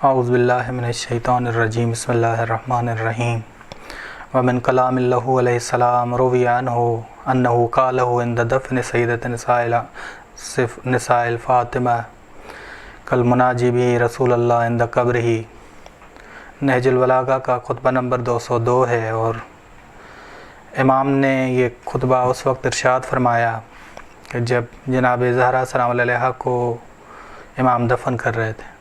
اعوذ باللہ من الشیطان الرجیم بسم اللہ الرحمن الرحیم ومن کلام اللہ علیہ السلام روی عنہ انہو قالہ عند دفن سیدت نساء الفاطمہ کالمناجی بھی رسول اللہ عند قبرہ۔ نہج البلاغہ کا خطبہ نمبر 202 ہے، اور امام نے یہ خطبہ اس وقت ارشاد فرمایا کہ جب جناب زہرا سلام اللہ علیہا کو امام دفن کر رہے تھے۔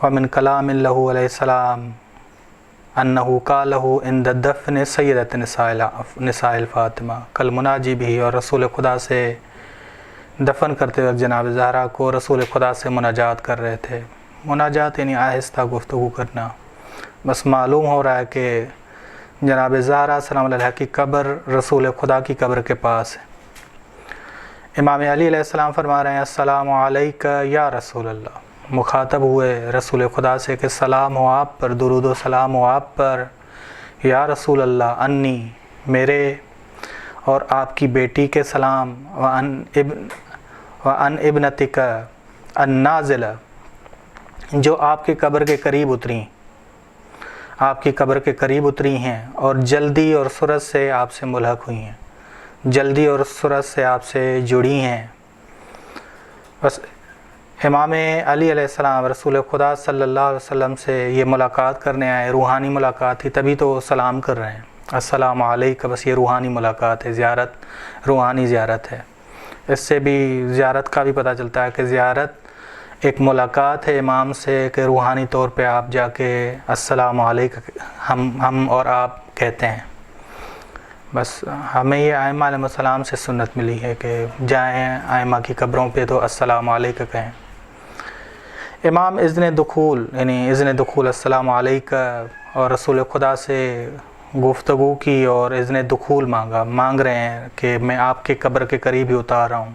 ومن کلام اللہ علیہ السلام انہو قالہ عند دفن سیدت نساء الفاطمہ کالمناجی بھی، اور رسول خدا سے دفن کرتے وقت جناب زہرا کو رسول خدا سے مناجات کر رہے تھے۔ مناجات یعنی آہستہ گفتگو کرنا۔ بس معلوم ہو رہا ہے کہ جناب زہرا سلام اللہ علیہ کی قبر رسول خدا کی قبر کے پاس ہے۔ امام علی علیہ السلام فرما رہے ہیں السلام علیکہ یا رسول اللہ، مخاطب ہوئے رسول خدا سے کہ سلام ہو آپ پر، درود و سلام ہو آپ پر، یا رسول اللہ، انی میرے اور آپ کی بیٹی کے سلام، وان ابنتک النازلہ جو آپ کی قبر کے قریب اتری، آپ کی قبر کے قریب اتری ہیں اور جلدی اور سرعت سے آپ سے ملحق ہوئی ہیں، جلدی اور سرعت سے آپ سے جڑی ہیں۔ بس امام علی علیہ السلام رسول خدا صلی اللہ علیہ وسلم سے یہ ملاقات کرنے آئے، روحانی ملاقات تھی، تبھی تو سلام کر رہے ہیں السلام علیکم۔ بس یہ روحانی ملاقات ہے، زیارت روحانی زیارت ہے۔ اس سے بھی زیارت کا بھی پتہ چلتا ہے کہ زیارت ایک ملاقات ہے امام سے، کہ روحانی طور پہ آپ جا کے السلام علیکم ہم اور آپ کہتے ہیں۔ بس ہمیں یہ ائمہ علیہ السلام سے سنت ملی ہے کہ جائیں ائمہ کی قبروں پہ تو السلام علیکم کہیں۔ امام اذن دخول یعنی اذن دخول السلام علیکم اور رسول خدا سے گفتگو کی اور اذن دخول مانگ رہے ہیں کہ میں آپ کے قبر کے قریب ہی اتار رہا ہوں،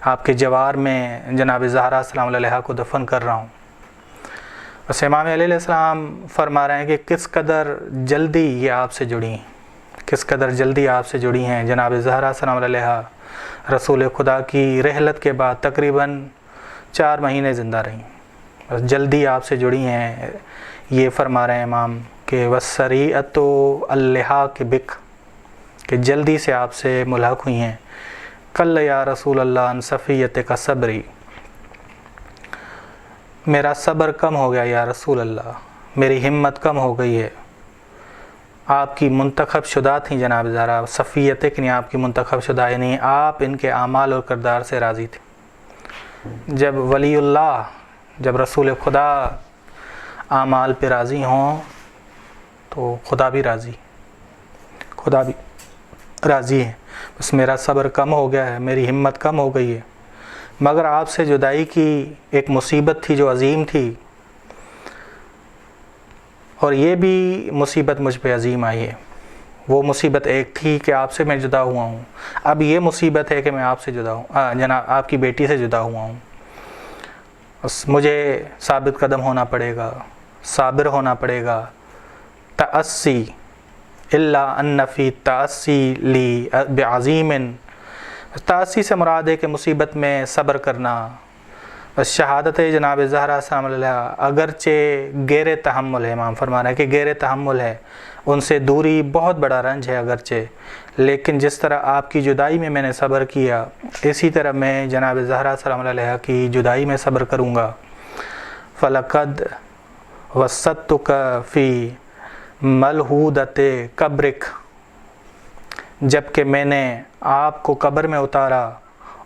آپ کے جوار میں جناب زہرا سلام اللہ علیہا کو دفن کر رہا ہوں۔ بس امام علیہ السلام فرما رہے ہیں کہ کس قدر جلدی یہ آپ سے جڑی ہیں، کس قدر جلدی آپ سے جڑی ہیں۔ جناب زہرا سلام اللہ علیہا رسول خدا کی رحلت کے بعد تقریباً 4 مہینے زندہ رہیں، بس جلدی آپ سے جڑی ہیں۔ یہ فرما رہے ہیں امام کہ وَالسَّرِيعَةُ اللِّحَاقِ بِكَ، کہ جلدی سے آپ سے ملحق ہوئی ہیں۔ قَلَّ یا رسول اللہ عن صفیتک صبری، میرا صبر کم ہو گیا یا رسول اللہ، میری ہمت کم ہو گئی ہے۔ آپ کی منتخب شدہ تھیں جناب زہرا، صفیتک یعنی آپ کی منتخب شدہ، یعنی آپ ان کے اعمال اور کردار سے راضی تھیں۔ جب ولی اللہ، جب رسول خدا اعمال پہ راضی ہوں تو خدا بھی راضی ہے۔ بس میرا صبر کم ہو گیا ہے، میری ہمت کم ہو گئی ہے، مگر آپ سے جدائی کی ایک مصیبت تھی جو عظیم تھی، اور یہ بھی مصیبت مجھ پہ عظیم آئی ہے۔ وہ مصیبت ایک تھی کہ آپ سے میں جدا ہوا ہوں، اب یہ مصیبت ہے کہ میں آپ سے جدا ہوں، جناب آپ کی بیٹی سے جدا ہوا ہوں۔ بس مجھے ثابت قدم ہونا پڑے گا، صابر ہونا پڑے گا۔ تأسی الا ان فی تأسی لی بعظیم، تأسی سے مراد ہے کہ مصیبت میں صبر کرنا۔ بس شہادت جناب زہرا سلام اللہ علیہا اگرچہ غیر تحمل ہے، امام فرما رہے ہیں کہ غیر تحمل ہے، ان سے دوری بہت بڑا رنج ہے اگرچہ، لیکن جس طرح آپ کی جدائی میں میں نے صبر کیا، اسی طرح میں جناب زہرا سلام اللہ علیہا کی جدائی میں صبر کروں گا۔ فَلَقَدْ وَسَّطْتُكَ فِي مَلْحُودَةِ قَبْرِكَ، جبکہ میں نے آپ کو قبر میں اتارا،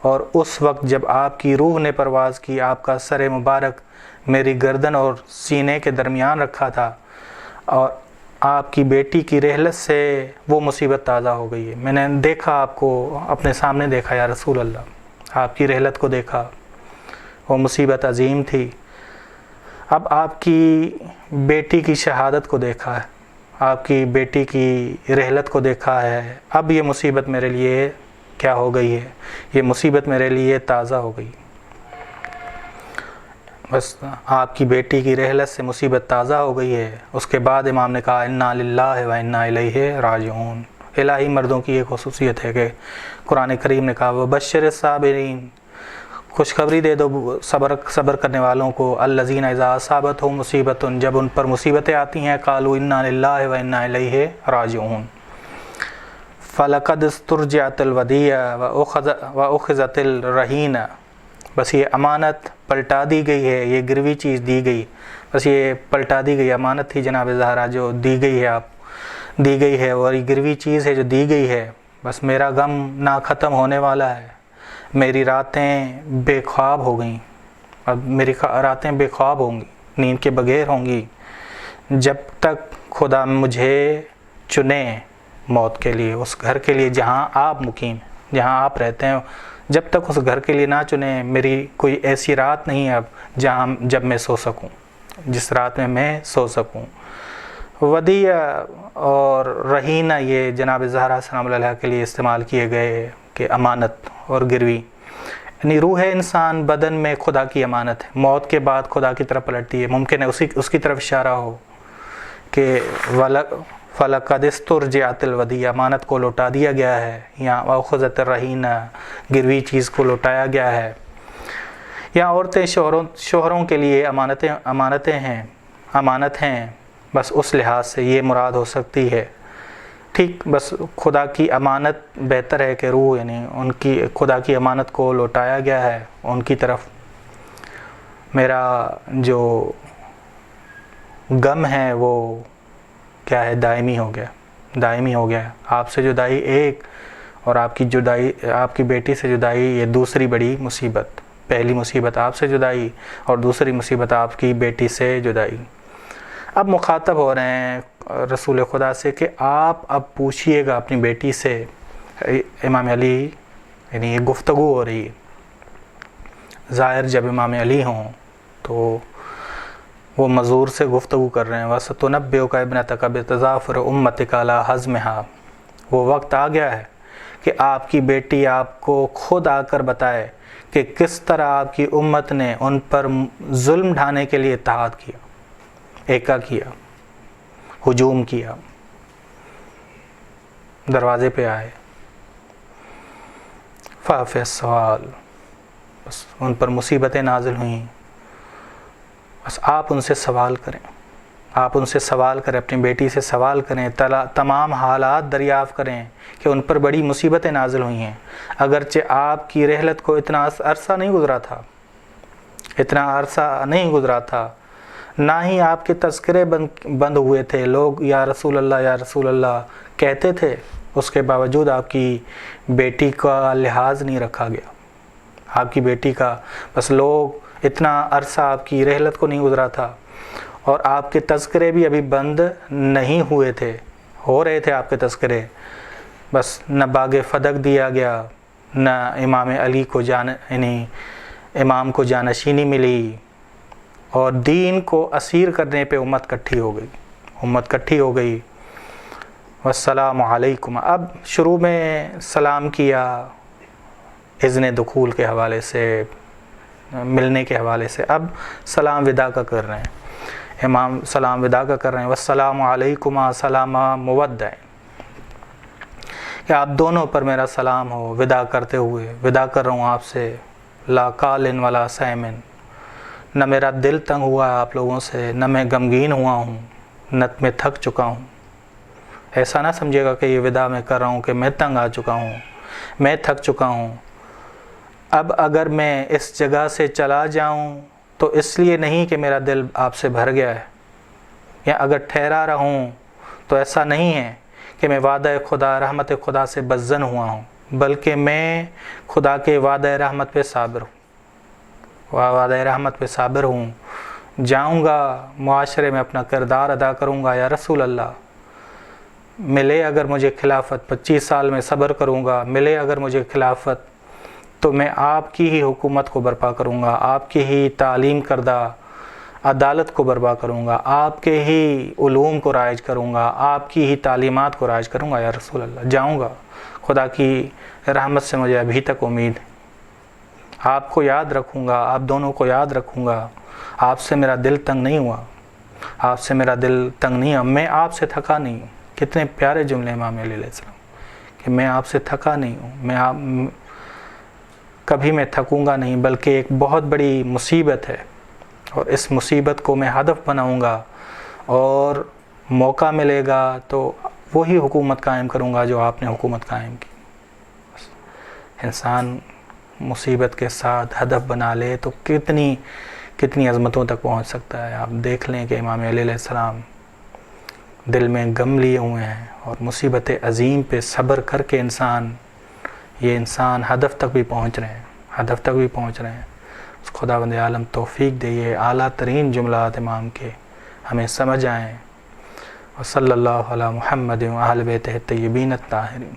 اور اس وقت جب آپ کی روح نے پرواز کی، آپ کا سر مبارک میری گردن اور سینے کے درمیان رکھا تھا، اور آپ کی بیٹی کی رحلت سے وہ مصیبت تازہ ہو گئی ہے۔ میں نے دیکھا، آپ کو اپنے سامنے دیکھا یا رسول اللہ، آپ کی رحلت کو دیکھا، وہ مصیبت عظیم تھی۔ اب آپ کی بیٹی کی شہادت کو دیکھا ہے، آپ کی بیٹی کی رحلت کو دیکھا ہے، اب یہ مصیبت میرے لیے کیا ہو گئی ہے، یہ مصیبت میرے لیے تازہ ہو گئی۔ بس آپ کی بیٹی کی رحلت سے مصیبت تازہ ہو گئی ہے۔ اس کے بعد امام نے کہا انا للہ و انا الیہ راجعون۔ الہی مردوں کی ایک خصوصیت ہے کہ قرآن کریم نے کہا وبشر الصابرین، خوشخبری دے دو صبر کرنے والوں کو، الذین اذا اصابتہم مصیبۃ، جب ان پر مصیبتیں آتی ہیں، قالوا انا للہ و انا الیہ راجعون، فلقد استرجعت الودیع واخذت الرہین، بس یہ امانت پلٹا دی گئی ہے، یہ گروی چیز دی گئی، بس یہ پلٹا دی گئی امانت تھی جناب زہرا جو دی گئی ہے، دی گئی ہے، اور یہ گروی چیز ہے جو دی گئی ہے، بس میرا غم نہ ختم ہونے والا ہے، میری راتیں بے خواب ہو گئیں، اب میری راتیں بے خواب ہوں گی، نیند کے بغیر ہوں گی، جب تک خدا مجھے چنے موت کے لیے، اس گھر کے لیے جہاں آپ مقیم، جہاں آپ رہتے ہیں، جب تک اس گھر کے لیے نہ چنے، میری کوئی ایسی رات نہیں ہے اب جب میں سو سکوں، جس رات میں سو سکوں۔ ودیع اور رہینہ یہ جناب زہرا سلام اللہ علیہ کے لیے استعمال کیے گئے کہ امانت اور گروی، یعنی روح انسان بدن میں خدا کی امانت ہے، موت کے بعد خدا کی طرف پلٹتی ہے، ممکن ہے اس کی طرف اشارہ ہو کہ فلقد استرجعت الودیع، امانت کو لوٹا دیا گیا ہے، یا واخذت الرہین، گروی چیز کو لوٹایا گیا ہے، یا عورتیں شوہروں کے لیے امانت ہیں، بس اس لحاظ سے یہ مراد ہو سکتی ہے، ٹھیک، بس خدا کی امانت بہتر ہے کہ روح، یعنی ان کی خدا کی امانت کو لوٹایا گیا ہے ان کی طرف، میرا جو غم ہے وہ کیا ہے، دائمی ہو گیا، آپ سے جدائی ایک، اور آپ کی جدائی، آپ کی بیٹی سے جدائی یہ دوسری بڑی مصیبت، پہلی مصیبت آپ سے جدائی اور دوسری مصیبت آپ کی بیٹی سے جدائی۔ اب مخاطب ہو رہے ہیں رسول خدا سے کہ آپ اب پوچھئے گا اپنی بیٹی سے، امام علی، یعنی یہ گفتگو ہو رہی ہے، ظاہر جب امام علی ہوں تو وہ مزور سے گفتگو کر رہے ہیں، وَسَتُنَبِّئُكَ ابْنَتَكَ بِتَظَافُرِ أُمَّتِكَ عَلَىٰ حَزْمِهَا، وہ وقت آ گیا ہے کہ آپ کی بیٹی آپ کو خود آ کر بتائے کہ کس طرح آپ کی امت نے ان پر ظلم ڈھانے کے لیے اتحاد کیا، ایکا کیا، ہجوم کیا، دروازے پہ آئے، فَافِ السوال، بس ان پر مصیبتیں نازل ہوئیں، بس آپ ان سے سوال کریں، اپنی بیٹی سے سوال کریں، تمام حالات دریافت کریں کہ ان پر بڑی مصیبتیں نازل ہوئی ہیں، اگرچہ آپ کی رحلت کو اتنا عرصہ نہیں گزرا تھا، نہ ہی آپ کے تذکرے بند ہوئے تھے، لوگ یا رسول اللہ کہتے تھے، اس کے باوجود آپ کی بیٹی کا لحاظ نہیں رکھا گیا، آپ کی بیٹی کا، بس لوگ اتنا عرصہ آپ کی رحلت کو نہیں گزرا تھا، اور آپ کے تذکرے بھی ابھی بند نہیں ہوئے تھے، ہو رہے تھے آپ کے تذکرے، بس نہ باغ فدق دیا گیا، نہ امام علی کو یعنی امام کو جانشینی ملی، اور دین کو اسیر کرنے پہ امت کٹھی ہو گئی، والسلام علیکم۔ اب شروع میں سلام کیا اذن دخول کے حوالے سے، ملنے کے حوالے سے، اب سلام ودا کا کر رہے ہیں، امام سلام ودا کا کر رہے ہیں، والسلام علیکم سلام مودع، کہ آپ دونوں پر میرا سلام ہو، ودا کرتے ہوئے، ودا کر رہا ہوں آپ سے، لا قالن ولا سیمن، نہ میرا دل تنگ ہوا ہے آپ لوگوں سے، نہ میں غمگین ہوا ہوں، نہ میں تھک چکا ہوں، ایسا نہ سمجھے گا کہ یہ ودا میں کر رہا ہوں کہ میں تنگ آ چکا ہوں، میں تھک چکا ہوں، اب اگر میں اس جگہ سے چلا جاؤں تو اس لیے نہیں کہ میرا دل آپ سے بھر گیا ہے، یا اگر ٹھہرا رہوں تو ایسا نہیں ہے کہ میں وعدہ خدا، رحمت خدا سے بزن ہوا ہوں، بلکہ میں خدا کے وعدہ رحمت پہ صابر ہوں، جاؤں گا معاشرے میں اپنا کردار ادا کروں گا، یا رسول اللہ ملے اگر مجھے خلافت، 25 سال میں صبر کروں گا، ملے اگر مجھے خلافت تو میں آپ کی ہی حکومت کو برپا کروں گا، آپ کی ہی تعلیم کردہ عدالت کو برپا کروں گا، آپ کے ہی علوم کو رائج کروں گا، آپ کی ہی تعلیمات کو رائج کروں گا، یا رسول اللہ جاؤں گا، خدا کی رحمت سے مجھے ابھی تک امید ہے، آپ کو یاد رکھوں گا، آپ دونوں کو یاد رکھوں گا، آپ سے میرا دل تنگ نہیں ہوا، میں آپ سے تھکا نہیں ہوں، کتنے پیارے جملے امام علیہ السلام کہ میں آپ سے تھکا نہیں ہوں، کبھی میں تھکوں گا نہیں، بلکہ ایک بہت بڑی مصیبت ہے، اور اس مصیبت کو میں ہدف بناؤں گا، اور موقع ملے گا تو وہی حکومت قائم کروں گا جو آپ نے حکومت قائم کی۔ انسان مصیبت کے ساتھ ہدف بنا لے تو کتنی عظمتوں تک پہنچ سکتا ہے۔ آپ دیکھ لیں کہ امام علیہ السلام دل میں غم لیے ہوئے ہیں، اور مصیبت عظیم پہ صبر کر کے انسان ہدف تک بھی پہنچ رہے ہیں۔ خداوند عالم توفیق دے یہ اعلیٰ ترین جملات امام کے ہمیں سمجھ آئیں۔ وصلی اللہ علی محمد و اہل بیتہ الطیبین الطاہرین۔